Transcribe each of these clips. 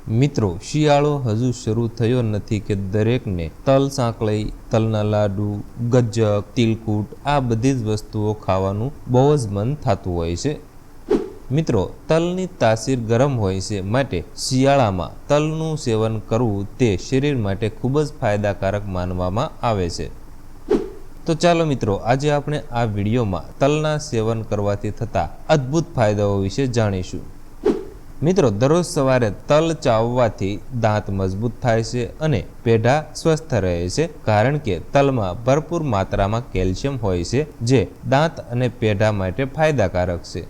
મિત્રો, શિયાળો હજુ શરૂ થયો નથી કે દરેકને તલ સાંકળી, તલના લાડુ, ગજ્જક, તિલકુટ આ બધી જ વસ્તુઓ ખાવાનું બહુ જ મન થતું હોય છે। મિત્રો, તલની તાસીર ગરમ હોય છે, માટે શિયાળામાં તલનું સેવન કરવું તે શરીર માટે ખૂબ જ ફાયદાકારક માનવામાં આવે છે। તો ચાલો મિત્રો, આજે આપણે આ વિડીયોમાં તલના સેવન કરવાથી થતા અદ્ભુત ફાયદાઓ વિશે જાણીશું। મિત્રો, દરરોજ સવારે તલ ચાવવાથી દાંત મજબૂત થાય છે અને પેઢા સ્વસ્થ રહે છે, કારણ કે તલમાં ભરપૂર માત્રામાં કેલ્શિયમ હોય છે, જે દાંત અને પેઢા માટે ફાયદાકારક છે।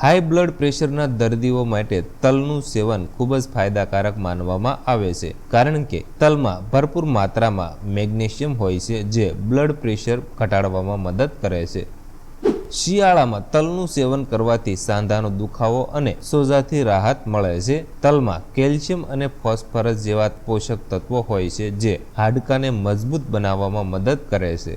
હાઈ બ્લડ પ્રેશરના દર્દીઓ માટે તલનું સેવન ખૂબ જ ફાયદાકારક માનવામાં આવે છે, કારણ કે તલમાં ભરપૂર માત્રામાં મેગ્નેશિયમ હોય છે, જે બ્લડ પ્રેશર ઘટાડવામાં મદદ કરે છે। શિયાળામાં તલનું સેવન કરવાથી સાંધાનો દુખાવો અને સોજાથી રાહત મળે છે। તલમાં કેલ્શિયમ અને ફોસ્ફરસ જેવા પોષક તત્વો હોય છે, જે હાડકાને મજબૂત બનાવવામાં મદદ કરે છે।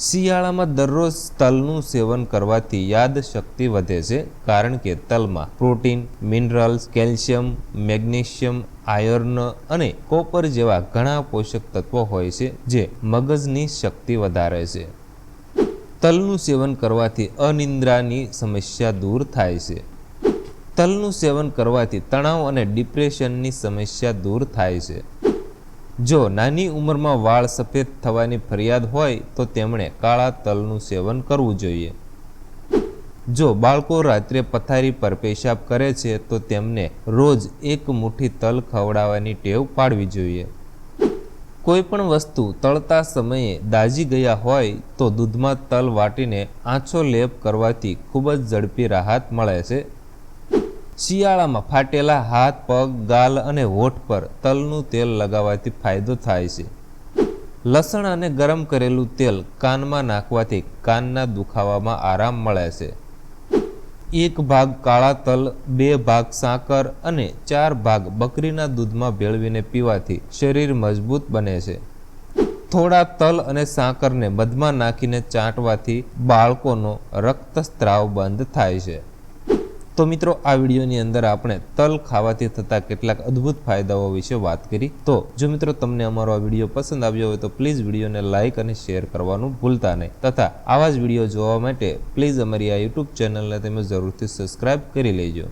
શિયાળામાં દરરોજ તલનું સેવન કરવાથી યાદશક્તિ વધે છે, કારણ કે તલમાં protein, minerals, calcium, magnesium, iron અને કોપર જેવા ઘણા પોષક તત્વો હોય છે, જે મગજની શક્તિ વધારે છે। તલનું સેવન કરવાથી અનિદ્રાની સમસ્યા દૂર થાય છે। તલનું સેવન કરવાથી તણાવ અને ડિપ્રેશનની સમસ્યા દૂર થાય છે। જો નાની ઉંમરમાં વાળ સફેદ થવાની ફરિયાદ હોય તો તેમણે કાળા તલનું સેવન કરવું જોઈએ। જો બાળકો રાત્રે પથારી પર પેશાબ કરે છે તો તેમને રોજ એક મુઠ્ઠી તલ ખવડાવવાની ટેવ પાડવી જોઈએ। કોઈ પણ વસ્તુ તળતા સમયે દાઝી ગયા હોય તો દૂધમાં તલ વાટીને આછો લેપ કરવાથી ખૂબ જ ઝડપી રાહત મળે છે। શિયાળામાં ફાટેલા હાથ, પગ, ગાલ અને હોઠ પર તલનું તેલ લગાવવાથી ફાયદો થાય છે। લસણ અને ગરમ કરેલું તેલ કાનમાં નાખવાથી કાનના દુખાવામાં આરામ મળે છે। 1 ભાગ કાળા તલ, 2 ભાગ સાકર અને 4 ભાગ બકરીના દૂધમાં ભેળવીને પીવાથી શરીર મજબૂત બને છે। થોડા તલ અને સાકરને મધમાં નાખીને ચાટવાથી બાળકોનો રક્તસ્રાવ બંધ થાય છે। તો મિત્રો, આ વિડીયોની અંદર આપણે તલ ખાવાથી થતા કેટલાક અદ્ભુત ફાયદાઓ વિશે વાત કરી। તો જો મિત્રો તમને અમારો આ વિડીયો પસંદ આવ્યો હોય તો પ્લીઝ વિડીયોને લાઇક અને શેર કરવાનું ભૂલતા નહીં, તથા આવા જ વિડીયો જોવા માટે પ્લીઝ અમારી આ યુટ્યુબ ચેનલને તમે જરૂરથી સબસ્ક્રાઇબ કરી લેજો।